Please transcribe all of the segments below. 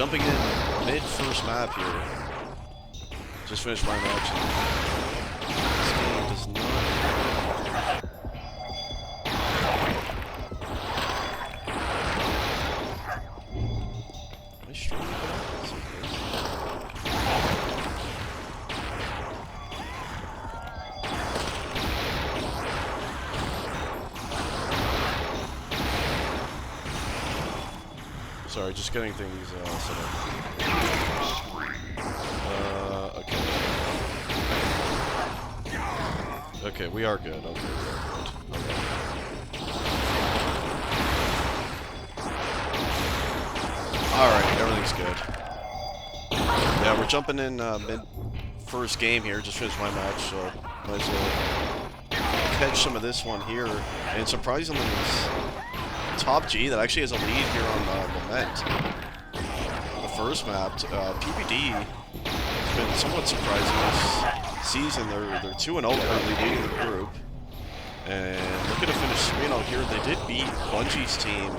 Jumping in mid-first map here. Just finished my match. This game does not... Am I streaming that? Sorry, just getting things set up. Okay. Okay, we are good. Okay, we are good. Okay. Alright, everything's good. Yeah, we're jumping in mid-first game here. Just finished my match, so might as well catch some of this one here. And surprisingly, it's TopG that actually has a lead here on Lament. The first map, PPD has been somewhat surprising this season. They're 2-0 currently leading the group. And looking to finish 3-0 here. They did beat Bungie's team,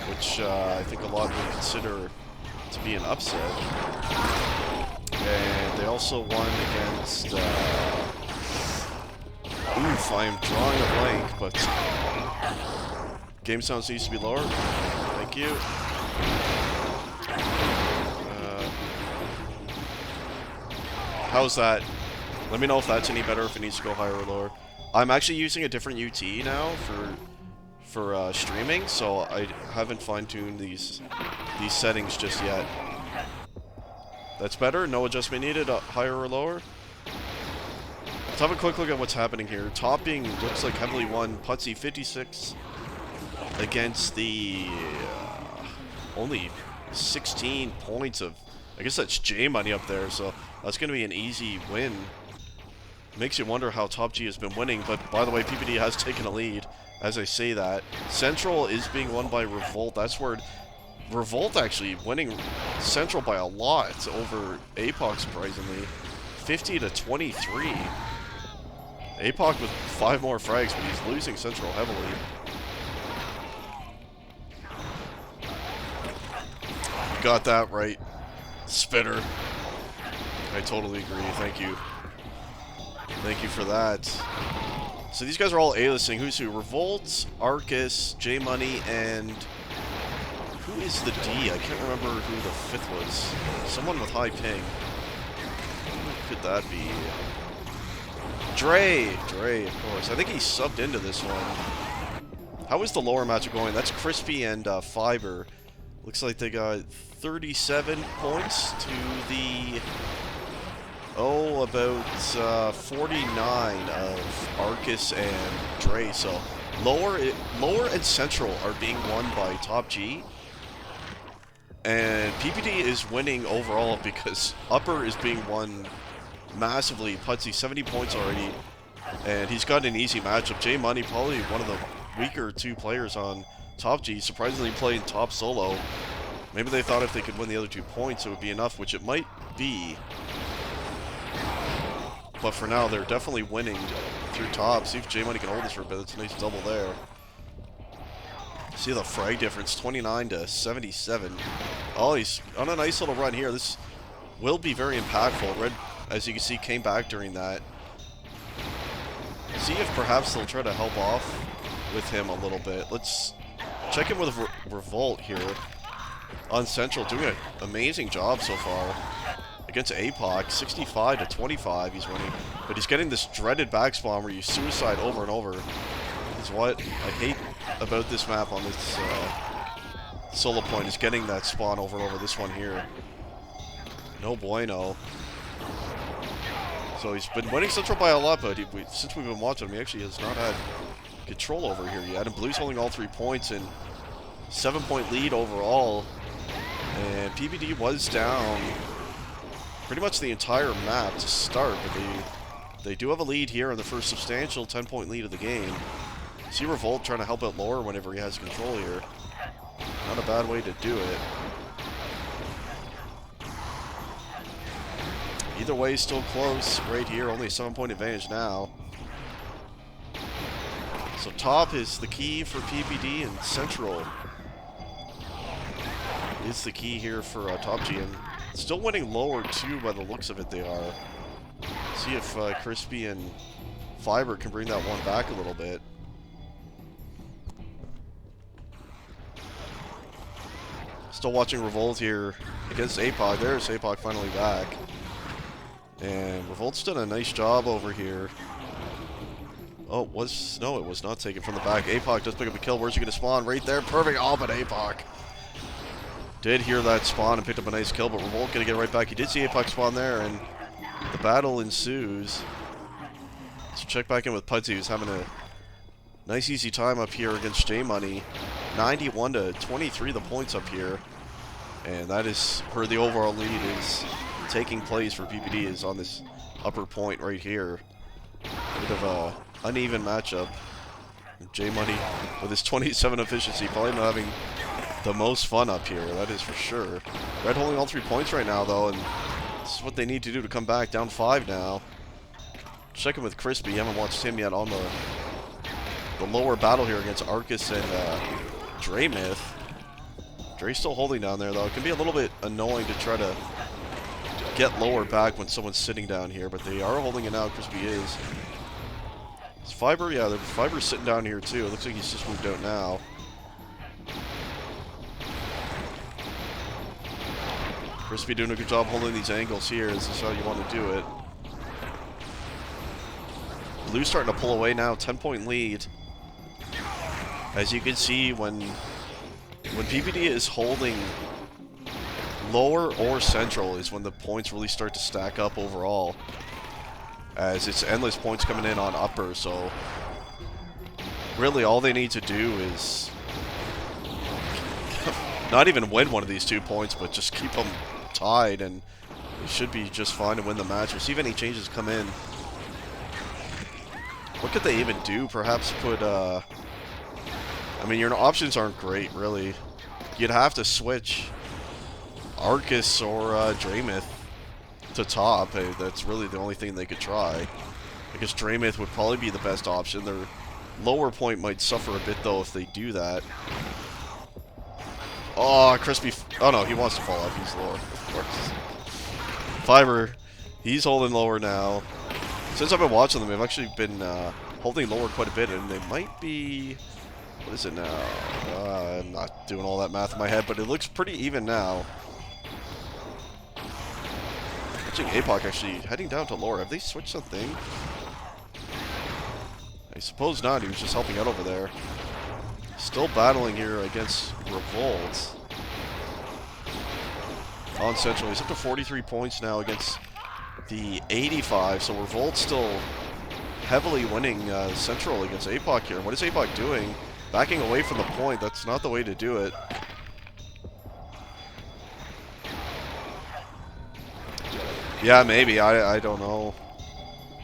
which I think a lot would consider to be an upset. And they also won against... oof, I am drawing a blank, but... Game sounds needs to be lower. Thank you. How's that? Let me know if that's any better, if it needs to go higher or lower. I'm actually using a different UT now for streaming, so I haven't fine-tuned these settings just yet. That's better? No adjustment needed? Higher or lower? Let's have a quick look at what's happening here. Top being looks like heavily won. Putsy 56 against the only 16 points of, I guess that's J money up there, so that's going to be an easy win. Makes you wonder how TopG has been winning, but by the way, PPD has taken a lead as I say that. Central is being won by Revolt. That's where Revolt actually winning Central by a lot over APOC, surprisingly. 50-23. APOC with 5 more frags, but he's losing Central heavily. Got that right. Spitter. I totally agree. Thank you. Thank you for that. So these guys are all A-listing. Who's who? Revolt, Arcus, J-Money, and... who is the D? I can't remember who the 5th was. Someone with high ping. Who could that be? Dre, of course. I think he subbed into this one. How is the lower matchup going? That's Crispy and Fiber. Looks like they got 37 points to the... oh, about 49 of Arcus and Dre. So lower and Central are being won by TopG. And PPD is winning overall because upper is being won massively. Putsy 70 points already, and he's got an easy matchup. J Money probably one of the weaker 2 players on TopG, surprisingly playing top solo. Maybe they thought if they could win the other 2 points it would be enough, which it might be. But for now they're definitely winning through top. See if J Money can hold this for a bit. It's a nice double there. See the frag difference, 29-77. Oh, he's on a nice little run here. This will be very impactful. Red, as you can see, came back during that. See if perhaps they'll try to help off with him a little bit. Let's check in with Revolt here on Central, doing an amazing job so far against APOC. 65-25 he's winning, but he's getting this dreaded back spawn where you suicide over and over. Is what I hate about this map on this solo point, is getting that spawn over and over. This one here, no bueno. So he's been winning Central by a lot, but since we've been watching him, he actually has not had control over here yet. And Blue's holding all 3 points and 7-point lead overall. And PPD was down pretty much the entire map to start, but they do have a lead here in the first substantial 10-point lead of the game. See Revolt trying to help out lower whenever he has control here. Not a bad way to do it. Either way, still close right here. Only a 7-point advantage now. So top is the key for PPD and Central. is the key here for TopG, and still winning lower too by the looks of it. They are. See if Crispy and Fiber can bring that one back a little bit. Still watching Revolt here against APOC. There's APOC finally back. And Revolt's done a nice job over here. Oh, it was not taken from the back. APOC does pick up a kill. Where's he going to spawn? Right there. Perfect. Oh, but APOC did hear that spawn and picked up a nice kill, but Revolt going to get right back. He did see APOC spawn there, and the battle ensues. Let's check back in with Pudzy, who's having a nice easy time up here against J-Money. 91 to 23 the points up here. And that is where the overall lead is taking place for PPD, is on this upper point right here. A bit of a uneven matchup. J-Money with his 27 efficiency, probably not having the most fun up here, that is for sure. Red holding all 3 points right now though, and this is what they need to do to come back. Down 5 now. Checking with Crispy, haven't watched him yet on the lower battle here against Arcus and Dreymyth. Dre's still holding down there though. It can be a little bit annoying to try to get lower back when someone's sitting down here, but they are holding it now. Crispy is. Is Fiber? Yeah, the Fiber's sitting down here too. It looks like he's just moved out now. Crispy doing a good job holding these angles here. This is how you want to do it. Blue's starting to pull away now. 10-point lead. As you can see, when PPD is holding lower or central is when the points really start to stack up overall. As it's endless points coming in on upper, so really all they need to do is not even win one of these 2 points, but just keep them tied, and they should be just fine to win the match. Or see if any changes come in. What could they even do? Perhaps put, I mean, your options aren't great, really. You'd have to switch Arcus or Dreymyth to top. Hey, that's really the only thing they could try. I guess Dreymyth would probably be the best option. Their lower point might suffer a bit, though, if they do that. Oh, Crispy. Oh, no, he wants to fall off. He's lower, of course. Fiber, he's holding lower now. Since I've been watching them, they've actually been holding lower quite a bit, and they might be... What is it now? I'm not doing all that math in my head, but it looks pretty even now. Watching APOC actually heading down to lower. Have they switched something? I suppose not. He was just helping out over there. Still battling here against Revolt. On Central. He's up to 43 points now against the 85. So Revolt's still heavily winning Central against APOC here. What is APOC doing? Backing away from the point. That's not the way to do it. Yeah, maybe. I don't know.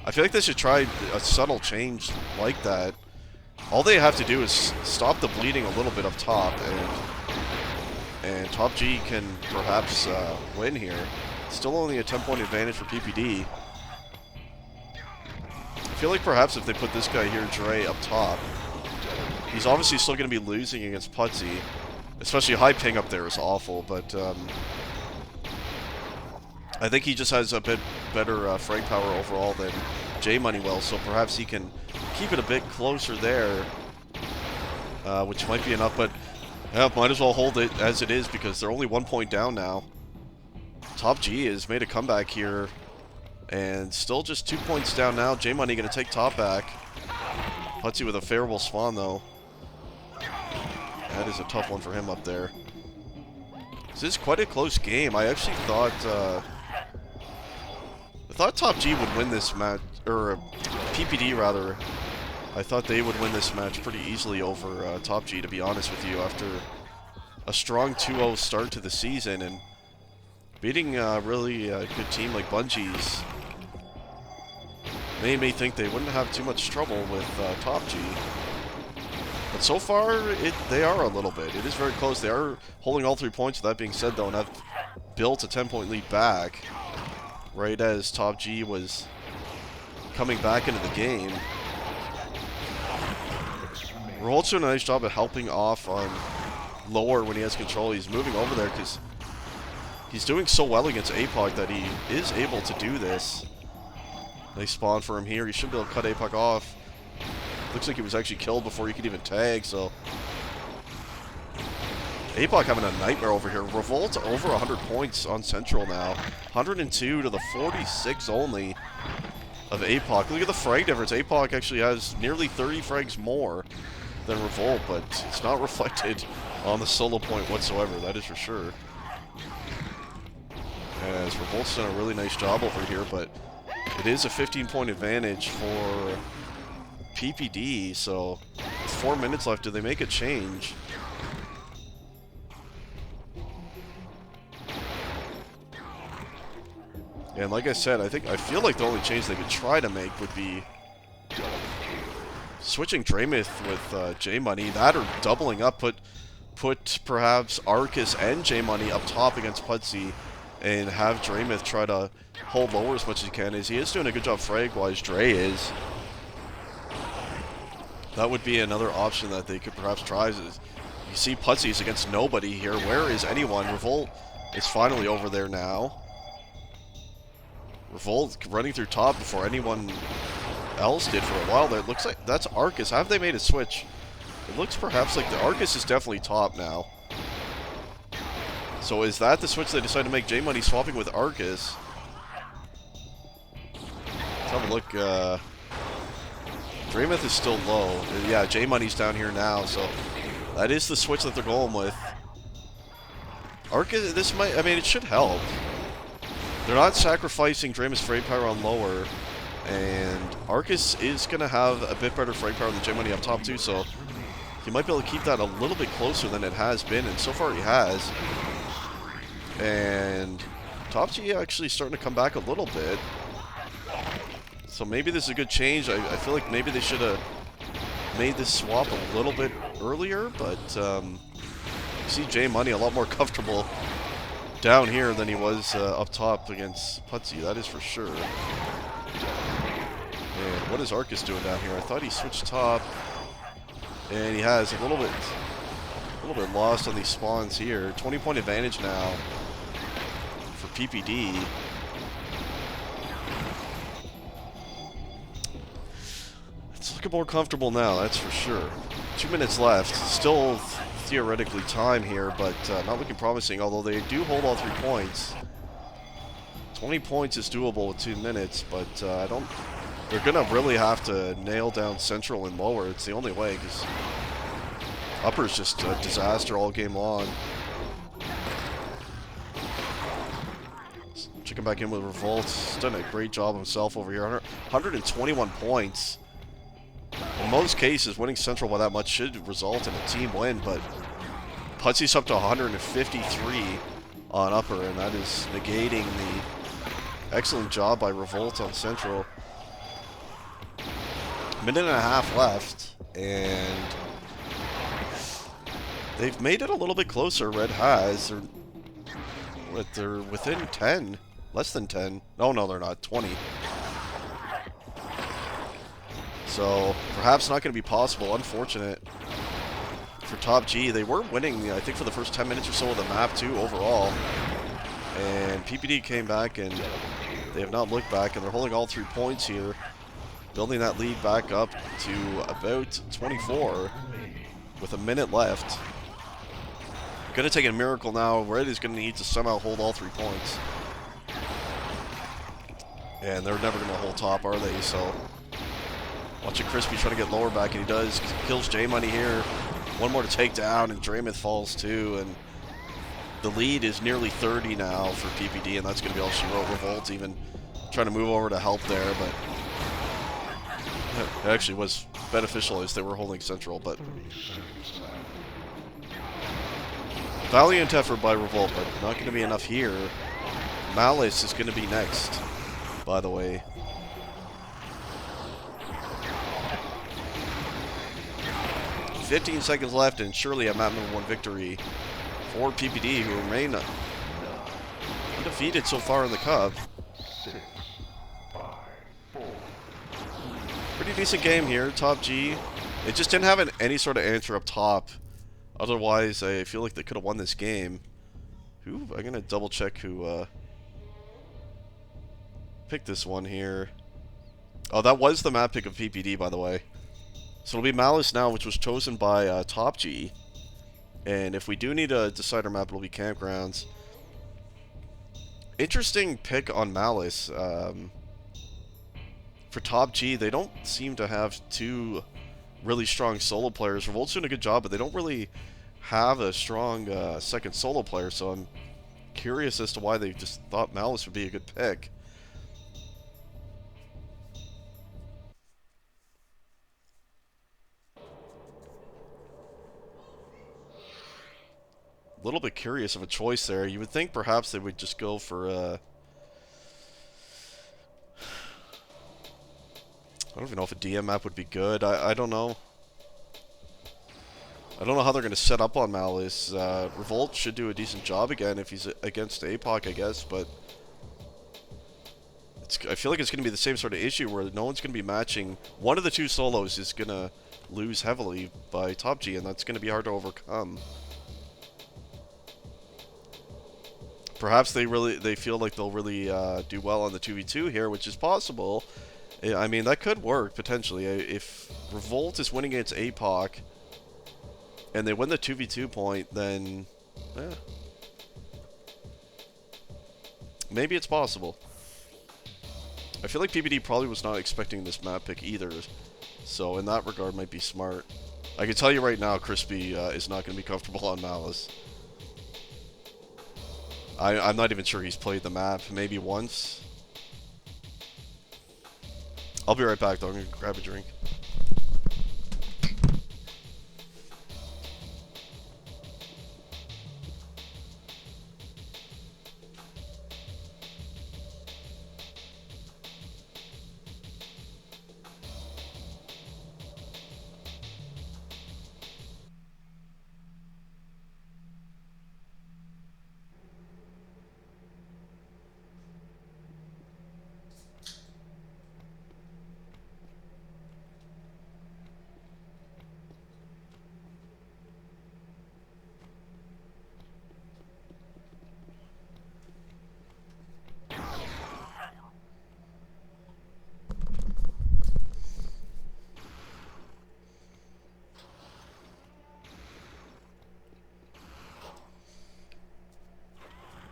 I feel like they should try a subtle change like that. All they have to do is stop the bleeding a little bit up top, and TopG can perhaps win here. Still only a 10-point advantage for PPD. I feel like perhaps if they put this guy here, Dre, up top, he's obviously still going to be losing against Putzy. Especially high ping up there is awful, but I think he just has a bit better frag power overall than J-Money will, so perhaps he can keep it a bit closer there, which might be enough, but might as well hold it as it is because they're only 1 point down now. TopG has made a comeback here, and still just 2 points down now. J-Money going to take top back. Putzy with a favorable spawn, though. That is a tough one for him up there. This is quite a close game. I actually thought TopG would win this match, or PPD rather. I thought they would win this match pretty easily over TopG, to be honest with you, after a strong 2-0 start to the season and beating a really good team like Bungie's. Made me think they wouldn't have too much trouble with TopG. But so far, they are a little bit. It is very close. They are holding all 3 points. That being said, though, and have built a 10-point lead back right as TopG was coming back into the game. We're also doing a nice job of helping off on lower when he has control. He's moving over there because he's doing so well against APOC that he is able to do this. Nice spawn for him here. He should be able to cut APOC off. Looks like he was actually killed before he could even tag, so... APOC having a nightmare over here. Revolt over 100 points on Central now. 102 to the 46 only of APOC. Look at the frag difference. APOC actually has nearly 30 frags more than Revolt, but it's not reflected on the solo point whatsoever, that is for sure. As Revolt's done a really nice job over here, but it is a 15-point advantage for PPD, so with 4 minutes left, do they make a change? And like I said, I feel like the only change they could try to make would be switching Draymith with J-Money, that or doubling up, put perhaps Arcus and J-Money up top against Pudsey, and have Draymith try to hold lower as much as he can, as he is doing a good job frag-wise, Dre is. That would be another option that they could perhaps try. You see Pudsey's against nobody here. Where is anyone? Revolt is finally over there now. Revolt running through top before anyone else did for a while there. It looks like that's Arcus. Have they made a switch? It looks perhaps like the Arcus is definitely top now. So is that the switch they decided to make? J-Money swapping with Arcus. Let's have a look. Draymith is still low. Yeah, J-Money's down here now, so that is the switch that they're going with. Arcus, this might, I mean, it should help. They're not sacrificing Draymond's frag power on lower, and Arcus is going to have a bit better frag power than J-Money up top too, so he might be able to keep that a little bit closer than it has been, and so far he has. And TopG actually starting to come back a little bit. So maybe this is a good change. I feel like maybe they should have made this swap a little bit earlier, but you see J-Money a lot more comfortable down here than he was up top against Pudsey, that is for sure. And what is Arcus doing down here? I thought he switched top, and he has a little bit lost on these spawns here. 20-point advantage now for PPD. It's looking more comfortable now, that's for sure. 2 minutes left. Still theoretically time here, but not looking promising, although they do hold all 3 points. 20 points is doable with 2 minutes, but they're going to really have to nail down Central and lower. It's the only way, because upper's just a disaster all game long. Checking back in with Revolt. He's done a great job himself over here. 121 points. In most cases, winning Central by that much should result in a team win, but Pudsey's up to 153 on upper, and that is negating the excellent job by Revolt on Central. Minute and a half left, and they've made it a little bit closer. Red has. They're within 10. Less than 10. Oh, no, they're not. 20. So, perhaps not going to be possible. Unfortunate for TopG. They were winning, I think, for the first 10 minutes or so of the map, too, overall. And PPD came back, and they have not looked back, and they're holding all 3 points here. Building that lead back up to about 24 with a minute left. Going to take a miracle now. Red is going to need to somehow hold all 3 points. And they're never going to hold top, are they? So, watching Crispy trying to get lower back, and he does. Kills J-Money here. One more to take down, and Draymith falls too. And the lead is nearly 30 now for PPD, and that's going to be all she wrote. Revolt even trying to move over to help there, but it actually was beneficial as they were holding Central. But valiant effort by Revolt, but not going to be enough here. Malice is going to be next, by the way. $15 left, and surely a map number 1 victory for PPD, who remain undefeated so far in the Cup. Pretty decent game here. TopG, it just didn't have any sort of answer up top Otherwise, I feel like they could have won this game. I'm gonna double check who picked this one here. Oh, that was the map pick of PPD, by the way. So it'll be Malice now, which was chosen by TopG. And if we do need a decider map, it'll be Campgrounds. Interesting pick on Malice. For TopG, they don't seem to have two really strong solo players. Revolt's doing a good job, but they don't really have a strong second solo player, so I'm curious as to why they just thought Malice would be a good pick. A little bit curious of a choice there. You would think perhaps they would just go for I don't even know if a DM map would be good. I don't know. I don't know how they're going to set up on Malice. Revolt should do a decent job again if he's against APOC, I guess, but I feel like it's going to be the same sort of issue where no one's going to be matching. One of the two solos is going to lose heavily by TopG, and that's going to be hard to overcome. Perhaps they feel like they'll really do well on the 2v2 here, which is possible. I mean, that could work, potentially. If Revolt is winning against APOC, and they win the 2v2 point, then maybe it's possible. I feel like PPD probably was not expecting this map pick either, so in that regard might be smart. I can tell you right now, Crispy is not going to be comfortable on Malice. I'm not even sure he's played the map, maybe once. I'll be right back though, I'm going to grab a drink.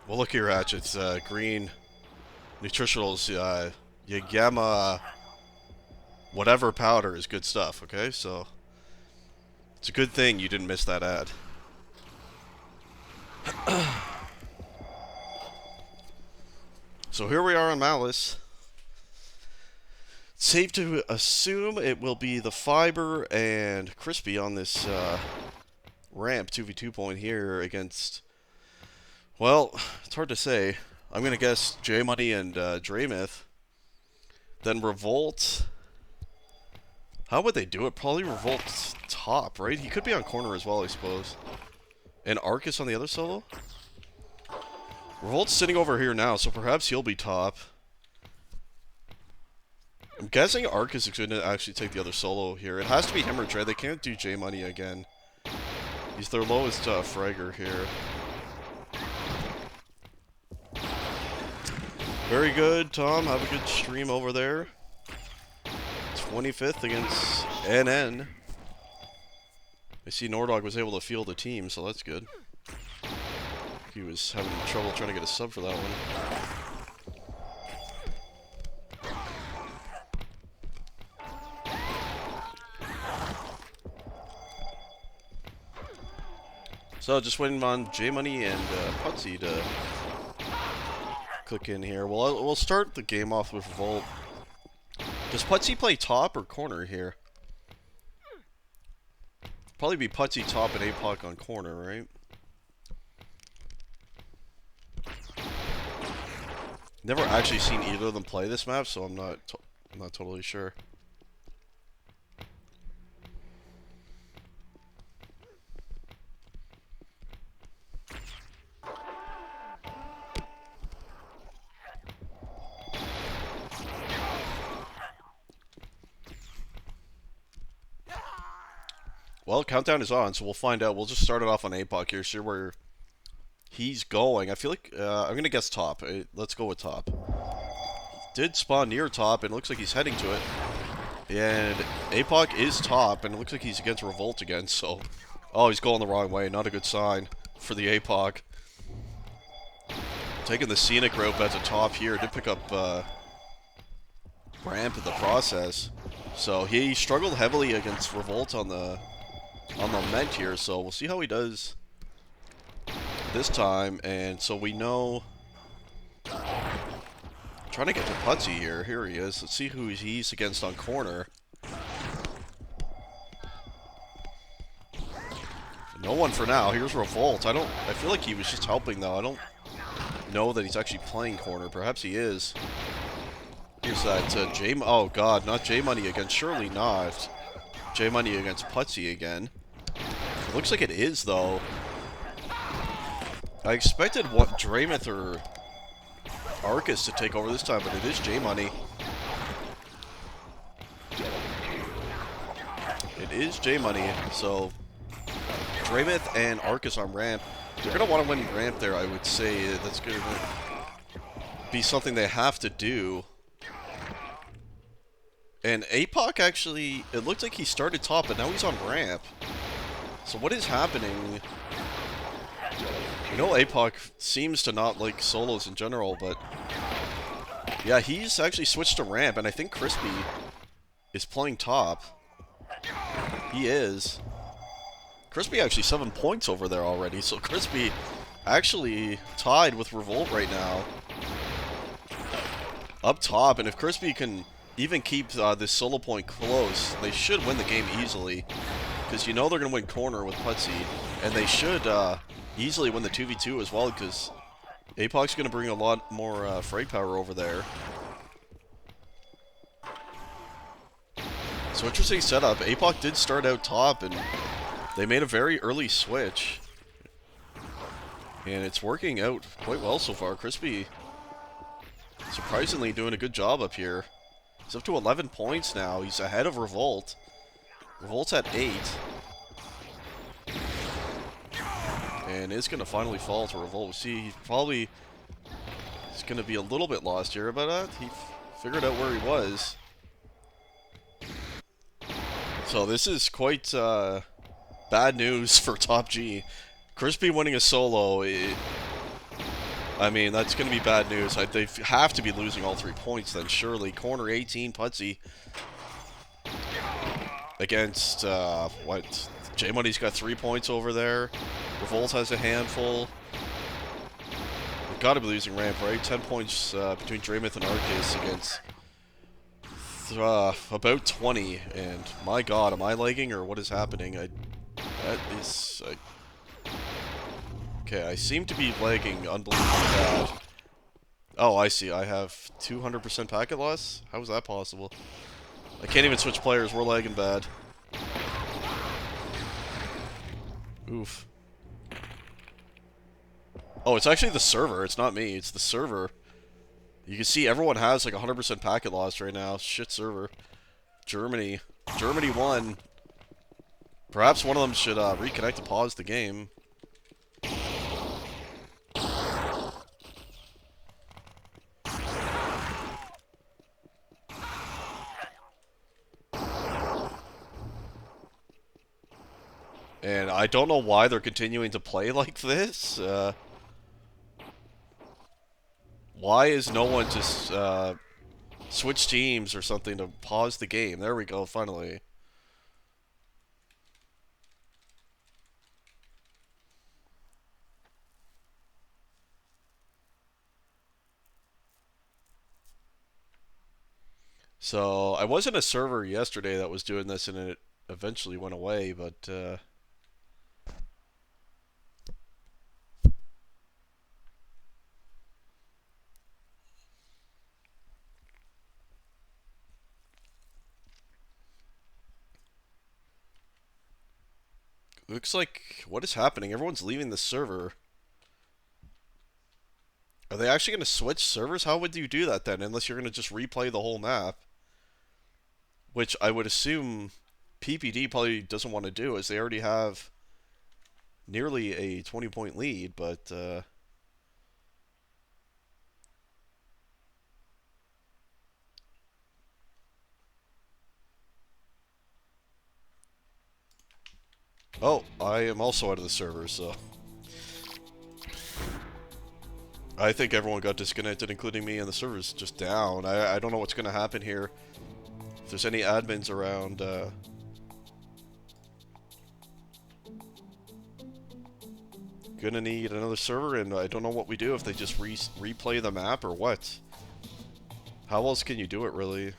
Well, look here, Hatch. It's green nutritionals. Yagama, whatever powder is good stuff. Okay, so it's a good thing you didn't miss that ad. So here we are on Malice. It's safe to assume it will be the Fiber and Crispy on this ramp 2v2 point here against. Well, it's hard to say. I'm going to guess J-Money and Draymith. Then Revolt. How would they do it? Probably Revolt's top, right? He could be on corner as well, I suppose. And Arcus on the other solo? Revolt's sitting over here now, so perhaps he'll be top. I'm guessing Arcus is going to actually take the other solo here. It has to be him or Dre. They can't do J-Money again. He's their lowest fragger here. Very good, Tom. Have a good stream over there. 25th against NN. I see Nordog was able to field a team, so that's good. He was having trouble trying to get a sub for that one. So just waiting on J-Money and Putsy to click in here. Well, we'll start the game off with Revolt. Does Putsy play top or corner here? Probably be Putsy top and APOC on corner, right? Never actually seen either of them play this map, so I'm not totally sure. Well, countdown is on, so we'll find out. We'll just start it off on APOC here, see where he's going. I feel like I'm gonna guess top. Let's go with top. Did spawn near top, and it looks like he's heading to it. And APOC is top, and it looks like he's against Revolt again. So, oh, he's going the wrong way. Not a good sign for the APOC. Taking the scenic route at the top here. Did pick up ramp in the process. So he struggled heavily against Revolt on the Ment here. So we'll see how he does this time. And so we know. Trying to get to Putzy here. Here he is. Let's see who he's against on corner. No one for now. Here's Revolt. I feel like he was just helping though. I don't know that he's actually playing corner. Perhaps he is. Here's that J. Oh God, not J Money again. Surely not. J Money against Putzy again. It looks like it is though. I expected what Draymith or Arcus to take over this time, but it is J Money. It is J Money. So Draymith and Arcus on ramp. They're gonna want to win ramp there. I would say that's gonna be something they have to do. And APOC actually, it looked like he started top, but now he's on ramp. So what is happening? You know, APOC seems to not like solos in general, but yeah, he's actually switched to ramp, and I think Crispy is playing top. He is. Crispy actually 7 points over there already, so Crispy actually tied with Revolt right now. Up top, and if Crispy can even keep this solo point close, they should win the game easily. Because you know they're going to win corner with Putzy, and they should easily win the 2v2 as well, because APOC's going to bring a lot more frag power over there. So interesting setup. APOC did start out top, and they made a very early switch. And it's working out quite well so far. Crispy surprisingly doing a good job up here. He's up to 11 points now. He's ahead of Revolt. Revolt's at 8. And is going to finally fall to Revolt. We see he probably is going to be a little bit lost here, but he figured out where he was. So this is quite bad news for TopG. Crispy winning a solo, I mean, that's going to be bad news. They have to be losing all 3 points then, surely. Corner 18, Putzy. Against, what? J-Money's got 3 points over there. Revolt has a handful. We've got to be losing ramp, right? 10 points between Draymith and Arcus against about 20. And my God, am I lagging or what is happening? That is... Okay, I seem to be lagging unbelievably bad. Oh, I see. I have 200% packet loss? How is that possible? I can't even switch players. We're lagging bad. Oof. Oh, it's actually the server. It's not me. It's the server. You can see everyone has like 100% packet loss right now. Shit server. Germany. Germany won. Perhaps one of them should reconnect and pause the game. And I don't know why they're continuing to play like this. Why is no one just switch teams or something to pause the game? There we go, finally. So, I was in a server yesterday that was doing this and it eventually went away, but looks like, what is happening? Everyone's leaving the server. Are they actually going to switch servers? How would you do that then? Unless you're going to just replay the whole map. Which I would assume PPD probably doesn't want to do, is they already have nearly a 20-point lead, but oh, I am also out of the server, so I think everyone got disconnected, including me, and the server's just down. I don't know what's going to happen here. If there's any admins around, gonna need another server, and I don't know what we do, if they just replay the map or what. How else can you do it, really?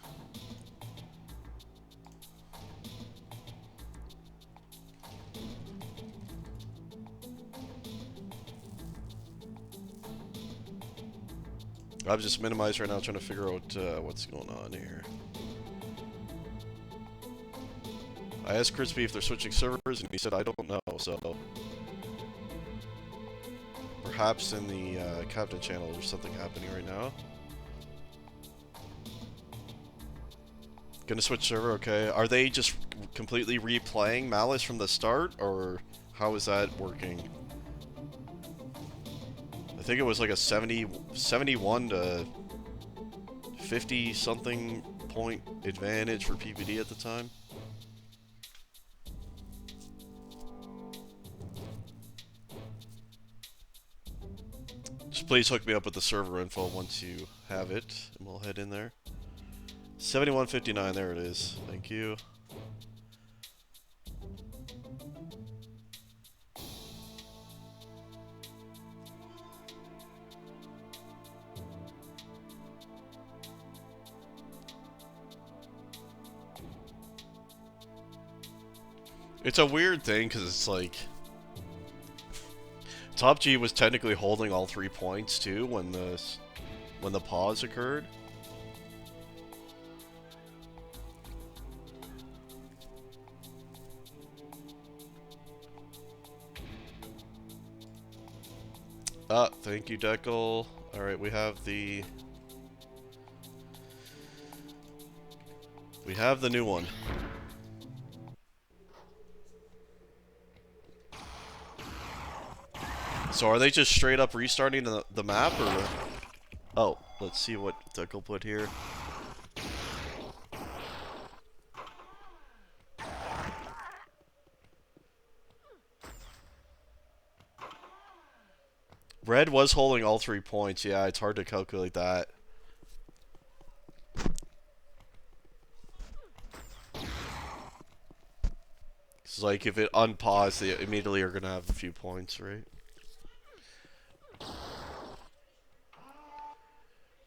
I've just minimized right now, trying to figure out what's going on here. I asked Crispy if they're switching servers, and he said I don't know, so perhaps in the Captain channel there's something happening right now. Gonna switch server, okay. Are they just completely replaying Malice from the start, or how is that working? I think it was like a 71 to 50 something point advantage for PPD at the time. Just please hook me up with the server info once you have it, and we'll head in there. 7159, there it is. Thank you. It's a weird thing, because it's like TopG was technically holding all 3 points too when the pause occurred. Ah, thank you, Deckle. Alright, we have the new one. So are they just straight up restarting the map, or? Oh, let's see what Deckle put here. Red was holding all 3 points. Yeah, it's hard to calculate that. It's like if it unpaused, they immediately are going to have a few points, right?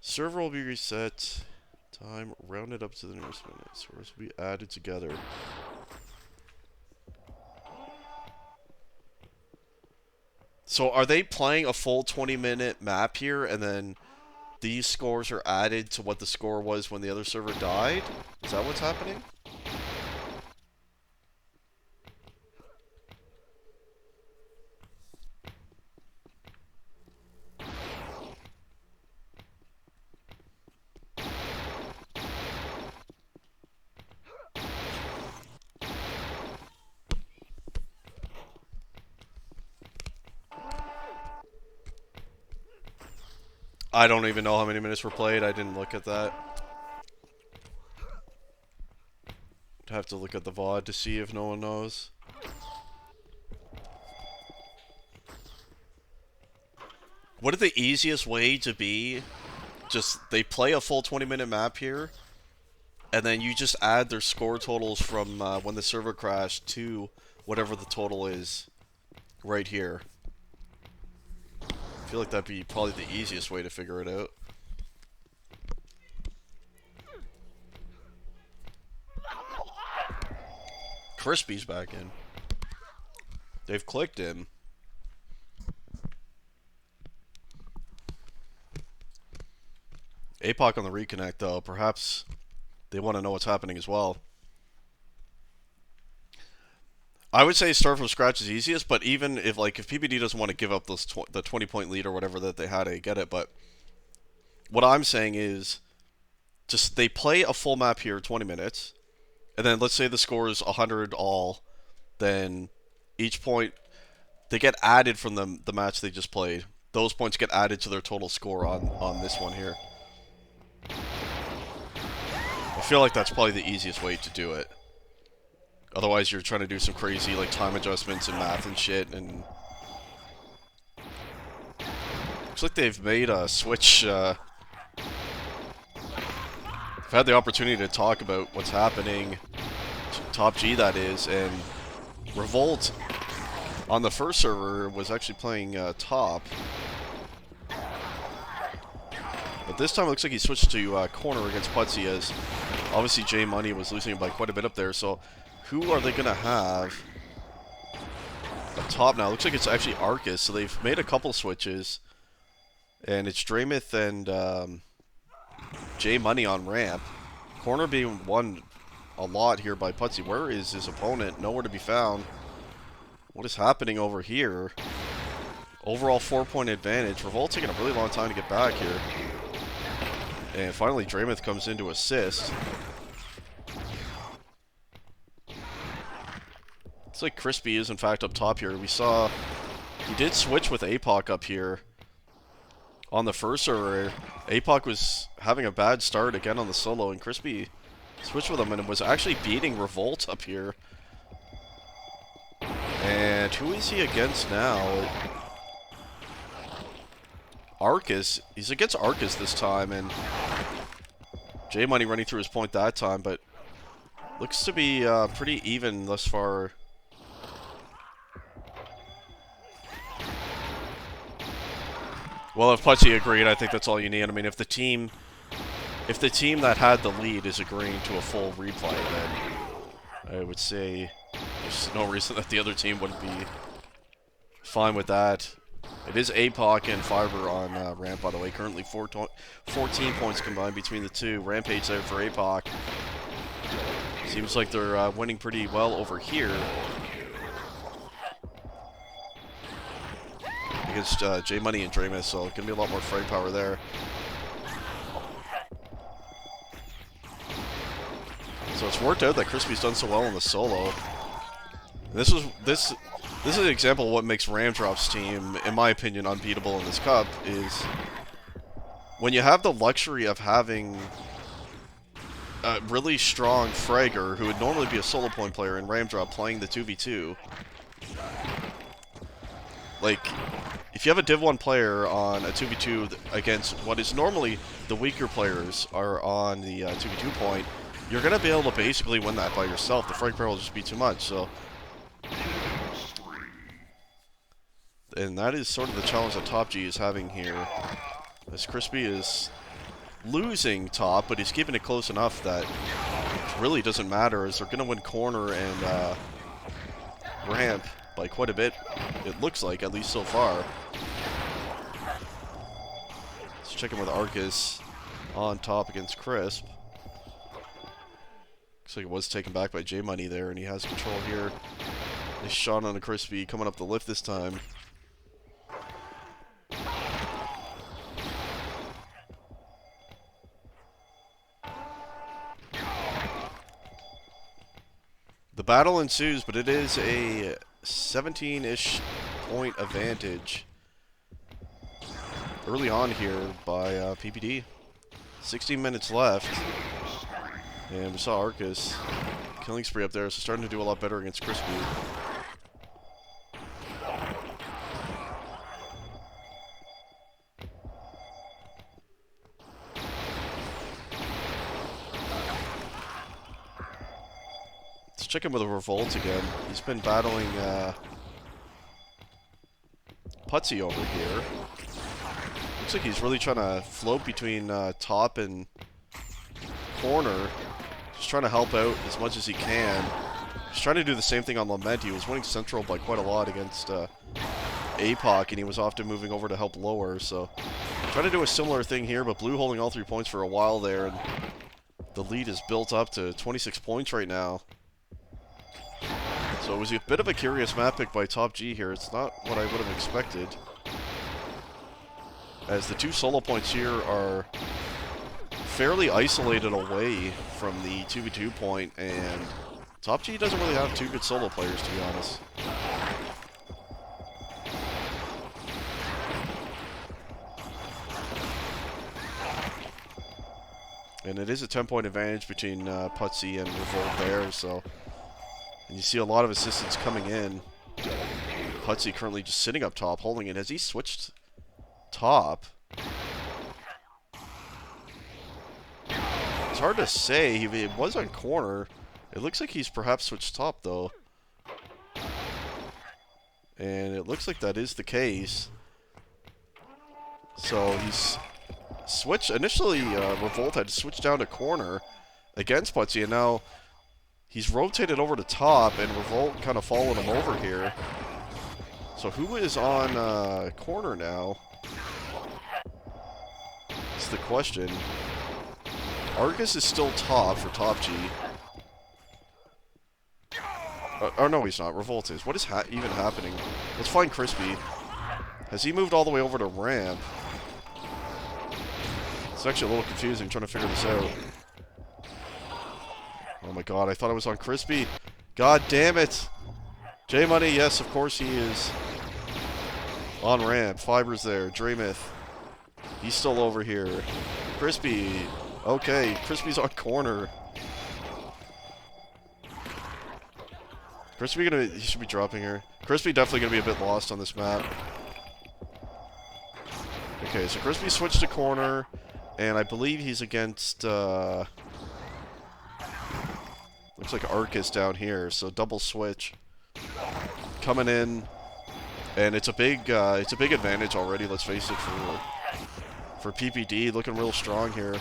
Server will be reset. Time rounded up to the nearest minute. Servers will be added together. So are they playing a full 20-minute map here, and then these scores are added to what the score was when the other server died? Is that what's happening? I don't even know how many minutes were played. I didn't look at that. I'd have to look at the VOD to see if no one knows. What are the easiest way to be? Just, they play a full 20-minute map here, and then you just add their score totals from when the server crashed to whatever the total is right here. I feel like that'd be probably the easiest way to figure it out. Crispy's back in. They've clicked him. APOC on the reconnect, though. Perhaps they want to know what's happening as well. I would say start from scratch is easiest, but even if PPD doesn't want to give up those the 20-point lead or whatever that they had, I get it. But what I'm saying is, just they play a full map here, 20 minutes, and then let's say the score is 100 all, then each point, they get added from the match they just played. Those points get added to their total score on this one here. I feel like that's probably the easiest way to do it. Otherwise, you're trying to do some crazy like time adjustments and math and shit. And looks like they've made a switch. I've had the opportunity to talk about what's happening. TopG, that is, and Revolt on the first server was actually playing top. But this time it looks like he switched to corner against Putsy, as obviously J Money was losing by quite a bit up there. So who are they going to have up top now? Looks like it's actually Arcus. So they've made a couple switches. And it's Draymith and J Money on ramp. Corner being won a lot here by Putsy. Where is his opponent? Nowhere to be found. What is happening over here? Overall 4-point advantage. Revolt taking a really long time to get back here. And finally, Draymith comes in to assist. Looks like Crispy is in fact up top here. We saw he did switch with APOC up here on the first server. APOC was having a bad start again on the solo, and Crispy switched with him and was actually beating Revolt up here. And who is he against now? Arcus. He's against Arcus this time, and J Money running through his point that time, but looks to be pretty even thus far. Well, if Putsy agreed, I think that's all you need. I mean, if the team that had the lead is agreeing to a full replay, then I would say there's no reason that the other team wouldn't be fine with that. It is APOC and Fiverr on ramp, by the way. Currently 14 points combined between the two. Rampage there for APOC. Seems like they're winning pretty well over here against J Money and Draymith, so it's going to be a lot more frame power there. So it's worked out that Crispy's done so well in the solo. And this is an example of what makes Ramdrop's team, in my opinion, unbeatable in this cup, is when you have the luxury of having a really strong fragger who would normally be a solo point player in Ramdrop playing the 2v2. Like, if you have a Div 1 player on a 2v2 against what is normally the weaker players are on the 2v2 point, you're going to be able to basically win that by yourself. The frag power will just be too much, so... And that is sort of the challenge that TopG is having here. As Crispy is losing top, but he's keeping it close enough that it really doesn't matter, as they're going to win corner and ramp by quite a bit, it looks like, at least so far. Let's check in with Arcus on top against Crisp. Looks like it was taken back by J Money there, and he has control here. Nice shot on the Crispy, coming up the lift this time. The battle ensues, but it is a 17-ish point advantage early on here by PPD. 16 minutes left, and we saw Arcus killing spree up there, so starting to do a lot better against Crispy. Check in with a Revolt again. He's been battling Putsy over here. Looks like he's really trying to float between top and corner. Just trying to help out as much as he can. He's trying to do the same thing on Lament. He was winning central by quite a lot against APOC, and he was often moving over to help lower. So trying to do a similar thing here, but Blue holding all 3 points for a while there, and the lead is built up to 26 points right now. So it was a bit of a curious map pick by TopG here. It's not what I would have expected, as the 2 solo points here are fairly isolated away from the 2v2 point, and TopG doesn't really have two good solo players, to be honest. And it is a 10-point advantage between Putsy and Revolt there, so... And you see a lot of assistance coming in. Putsy currently just sitting up top, holding it. Has he switched top? It's hard to say. He was on corner. It looks like he's perhaps switched top, though. And it looks like that is the case. So he's switched. Initially, Revolt had switched down to corner against Putsy, and now he's rotated over to top, and Revolt kind of followed him over here. So who is on corner now? That's the question. Argus is still top for TopG. Oh, no, he's not. Revolt is. What is even happening? Let's find Crispy. Has he moved all the way over to ramp? It's actually a little confusing trying to figure this out. Oh my god, I thought I was on Crispy. God damn it! J-Money, yes, of course he is. On ramp. Fiber's there. Dreameth. He's still over here. Crispy. Okay, Crispy's on corner. Crispy gonna... He should be dropping here. Crispy definitely gonna be a bit lost on this map. Okay, so Crispy switched to corner, and I believe he's against, looks like Arcus down here, so double switch. Coming in, and it's a big advantage already, let's face it, for PPD, looking real strong here.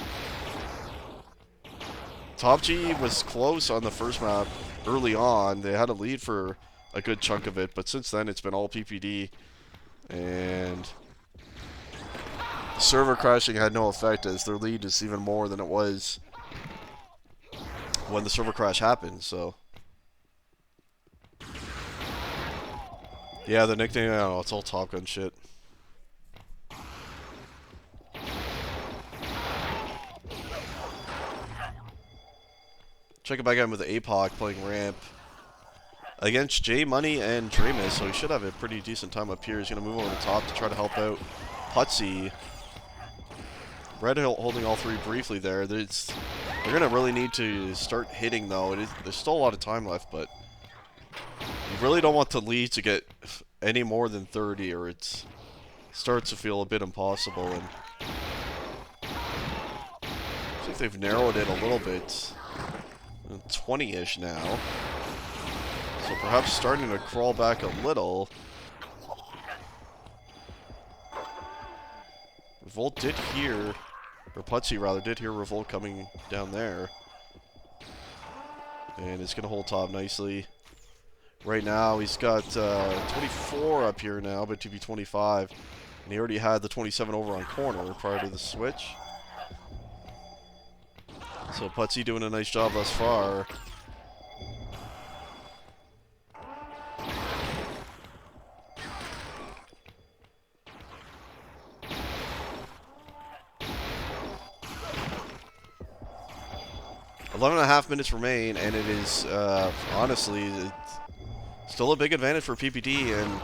TopG was close on the first map early on. They had a lead for a good chunk of it, but since then it's been all PPD. And server crashing had no effect, as their lead is even more than it was when the server crash happened, so. Yeah, the nickname, I don't know, it's all Top Gun shit. Check it back out with APOC playing ramp against J-Money and Dreamus, so he should have a pretty decent time up here. He's going to move over to top to try to help out Putsy. Red holding all three briefly there. They're going to really need to start hitting, though. There's still a lot of time left, but you really don't want the lead to get any more than 30, or it starts to feel a bit impossible. And I think they've narrowed it a little bit. 20-ish now. So perhaps starting to crawl back a little. Revolt did hear, or Putsy rather, did hear Revolt coming down there. And it's going to hold top nicely. Right now he's got 24 up here now, but to be 25. And he already had the 27 over on corner prior to the switch. So Putsy doing a nice job thus far. .5 minutes remain, and it is, honestly, still a big advantage for PPD, and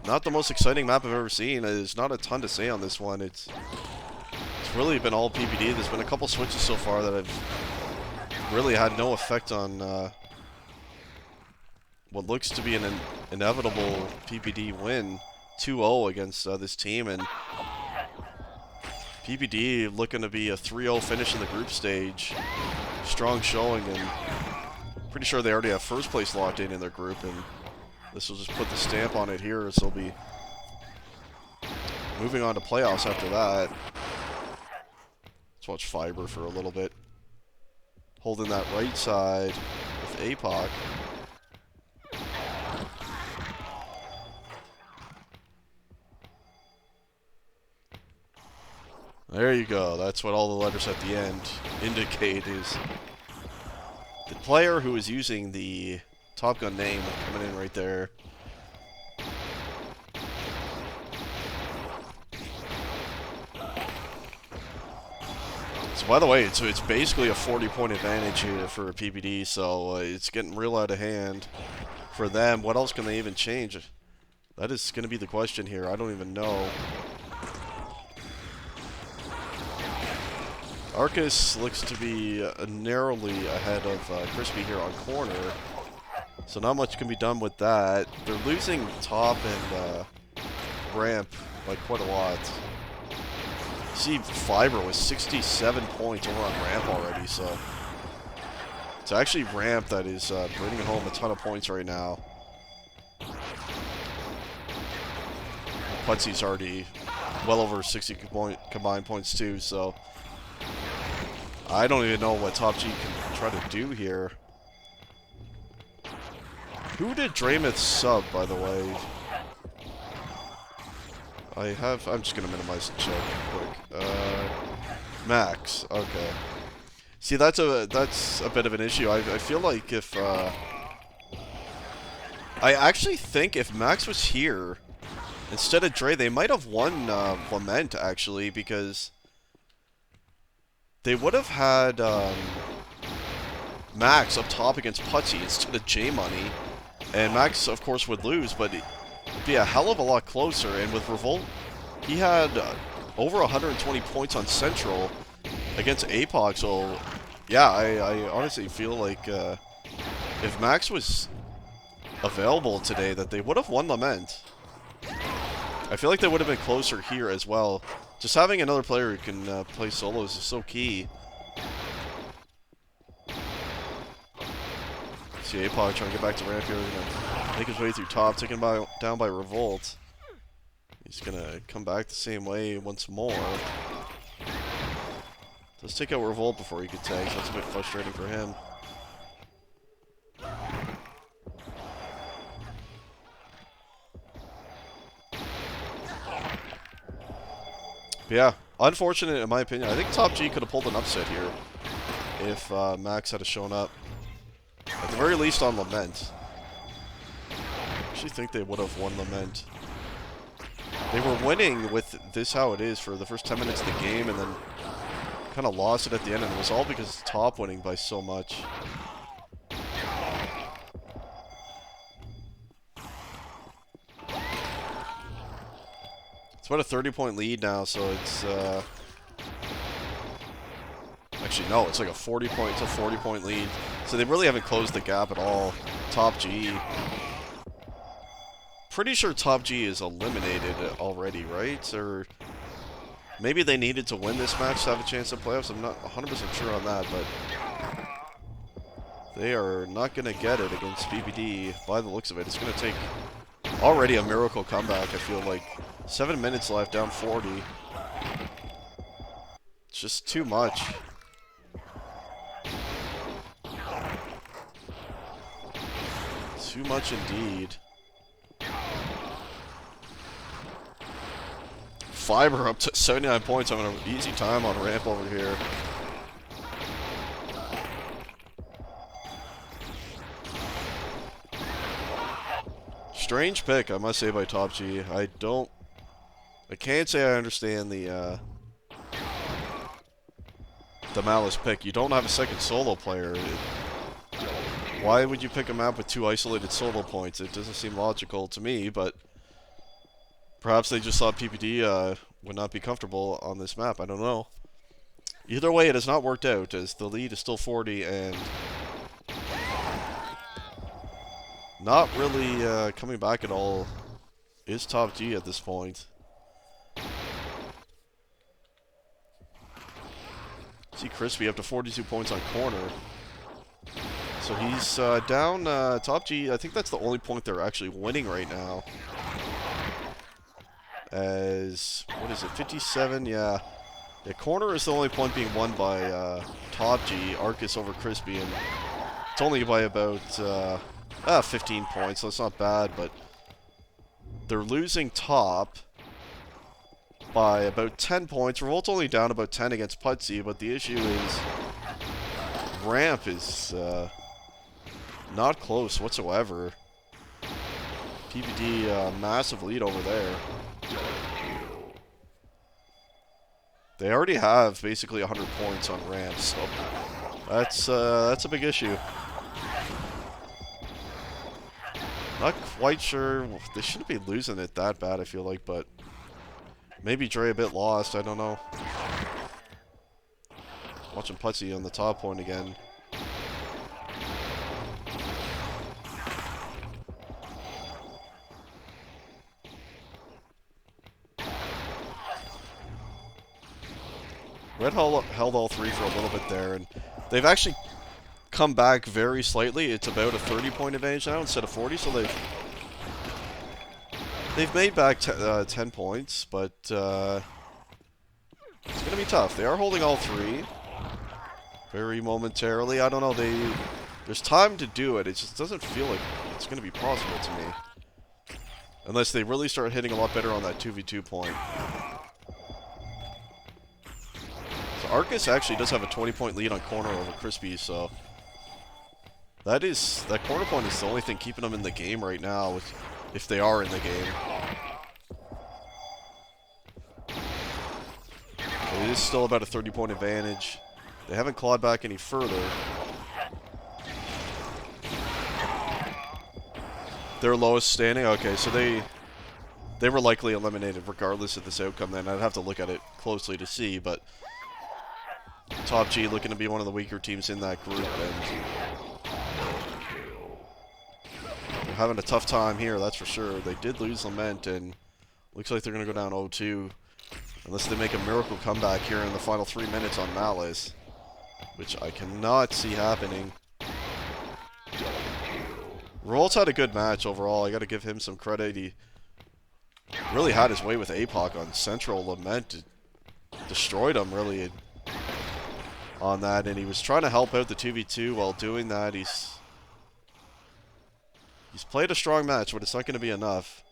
not the most exciting map I've ever seen. There's not a ton to say on this one. It's really been all PPD. There's been a couple switches so far that have really had no effect on what looks to be an inevitable PPD win, 2-0 against this team, and PPD looking to be a 3-0 finish in the group stage. Strong showing, and pretty sure they already have first place locked in their group, and this will just put the stamp on it here, so they'll be moving on to playoffs after that. Let's watch Fiber for a little bit. Holding that right side with APOC. There you go. That's what all the letters at the end indicate, is the player who is using the Top Gun name coming in right there. So by the way, it's basically a 40-point advantage here for PPD, so it's getting real out of hand for them. What else can they even change? That is going to be the question here. I don't even know. Arcus looks to be narrowly ahead of Crispy here on corner, so not much can be done with that. They're losing top and ramp by quite a lot. See, Fiber with 67 points over on ramp already, so it's actually ramp that is bringing home a ton of points right now. Putsy's already well over 60 combined points too, so I don't even know what TopG can try to do here. Who did Draymith sub, by the way? I'm just gonna minimize and check quick. Max, okay. See, that's a bit of an issue. I feel like if I actually think if Max was here instead of Dre, they might have won Lament actually, because they would have had Max up top against Putsy instead of J-Money, and Max of course would lose, but it'd be a hell of a lot closer. And with Revolt, he had over 120 points on Central against APOC, so yeah, I honestly feel like if Max was available today, that they would have won Lament. I feel like they would have been closer here as well. Just having another player who can play solos is so key. See APOC trying to get back to ramp here. Gonna make his way through top, taken down by Revolt. He's gonna come back the same way once more. Let's take out Revolt before he could tank, so that's a bit frustrating for him. But yeah, unfortunate in my opinion. I think TopG could have pulled an upset here if Max had shown up. At the very least on Lament. I actually think they would have won Lament. They were winning with this how it is for the first 10 minutes of the game, and then kind of lost it at the end, and it was all because top winning by so much. It's about a 30-point lead now, so it's actually no, it's like a 40-point lead. So they really haven't closed the gap at all. TopG. Pretty sure TopG is eliminated already, right? Or maybe they needed to win this match to have a chance at playoffs. I'm not 100% sure on that, but they are not going to get it against PPD by the looks of it. It's going to take already a miracle comeback, I feel like. 7 minutes left, down 40. It's just too much. Too much indeed. Fiber up to 79 points, having an easy time on ramp over here. Strange pick, I must say, by TopG. I can't say I understand the Malice pick. You don't have a second solo player. Why would you pick a map with 2 isolated solo points? It doesn't seem logical to me, but perhaps they just thought PPD would not be comfortable on this map. I don't know. Either way, it has not worked out, as the lead is still 40, and not really coming back at all is TopG at this point. See Crispy up to 42 points on corner. So he's down TopG. I think that's the only point they're actually winning right now. As, what is it, 57? Yeah. Yeah, corner is the only point being won by TopG, Arcus over Crispy, and it's only by about 15 points, so it's not bad, but they're losing top by about 10 points. Revolt's only down about 10 against Putsy, but the issue is ramp is not close whatsoever. PPD massive lead over there. They already have basically 100 points on ramps, so that's a big issue. Not quite sure. They shouldn't be losing it that bad, I feel like, but maybe Dre a bit lost. I don't know. Watching Putsy on the top point again. Red held all three for a little bit there, and they've actually come back very slightly. It's about a 30-point advantage now instead of 40, so they've made back 10 points, but it's going to be tough. They are holding all three very momentarily. I don't know. There's time to do it. It just doesn't feel like it's going to be possible to me. Unless they really start hitting a lot better on that 2v2 point. So Arcus actually does have a 20-point lead on corner over Crispy, so that corner point is the only thing keeping them in the game right now, if they are in the game. It is still about a 30-point advantage. They haven't clawed back any further. Their lowest standing? Okay, so they were likely eliminated regardless of this outcome then. I'd have to look at it closely to see, but TopG looking to be one of the weaker teams in that group, and they're having a tough time here, that's for sure. They did lose Lament, and looks like they're going to go down 0-2. Unless they make a miracle comeback here in the final 3 minutes on Malice, which I cannot see happening. Rolt's had a good match overall. I got to give him some credit. He really had his way with APOC on Central. Lament destroyed him, really, on that. And he was trying to help out the 2v2 while doing that. He's played a strong match, but it's not going to be enough.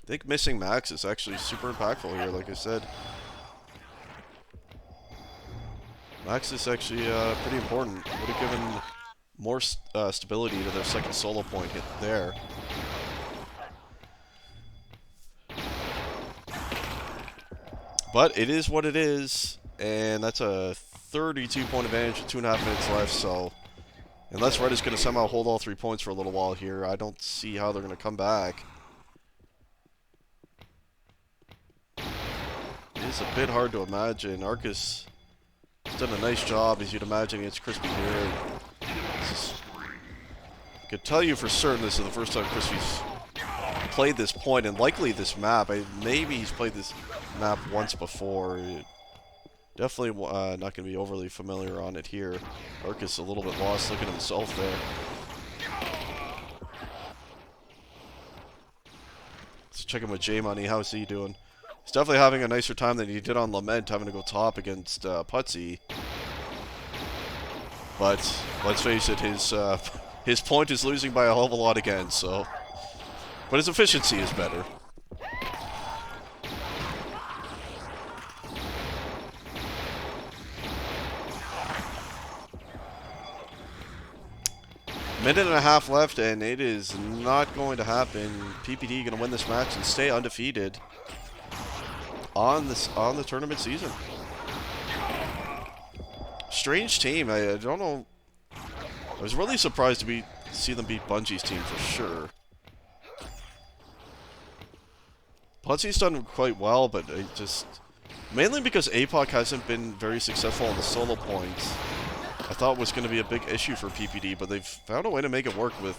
I think missing Max is actually super impactful here, like I said. Max is actually pretty important. Would have given more stability to their second solo point hit there. But it is what it is, and that's a 32-point advantage with 2.5 minutes left, so unless Red is going to somehow hold all 3 points for a little while here, I don't see how they're going to come back. It is a bit hard to imagine. Arcus has done a nice job, as you'd imagine, against Crispy here. I could tell you for certain this is the first time Crispy's played this point, and likely this map. Maybe he's played this map once before. Definitely not going to be overly familiar on it here. Arcus a little bit lost looking at himself there. Let's check in with J-Money. How's he doing? He's definitely having a nicer time than he did on Lament, having to go top against Putsy. But let's face it, his point is losing by a hell of a lot again, so. But his efficiency is better. Minute and a half left, and it is not going to happen. PPD going to win this match and stay undefeated on the tournament season. Strange team. I don't know. I was really surprised to see them beat Bungie's team for sure. Putsy's done quite well, but it just mainly because APOC hasn't been very successful on the solo points. I thought was going to be a big issue for PPD, but they've found a way to make it work with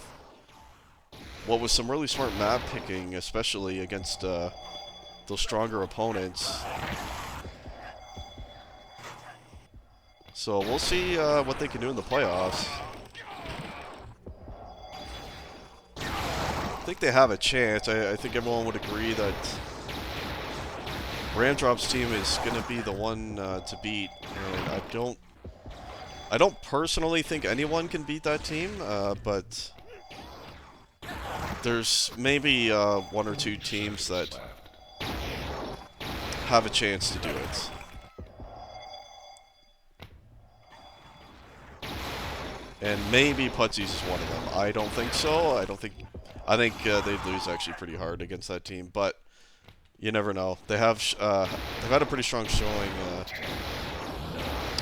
what was some really smart map picking, especially against those stronger opponents. So we'll see what they can do in the playoffs. I think they have a chance. I think everyone would agree that Ramdrop's team is going to be the one to beat, and I don't personally think anyone can beat that team, but there's maybe 1 or 2 teams that have a chance to do it. And maybe Putsy's is one of them. I don't think so. I think they'd lose actually pretty hard against that team, but you never know. They've had a pretty strong showing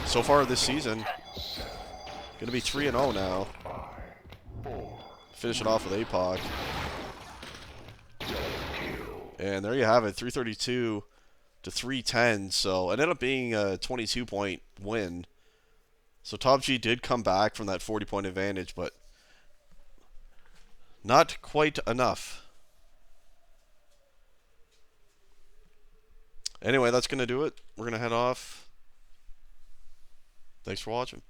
so far this season. Gonna be 3-0 now. Finish it off with APOC. And there you have it, 332 to 310. So it ended up being a 22-point win. So TopG did come back from that 40-point advantage, but not quite enough. Anyway, that's going to do it. We're going to head off. Thanks for watching.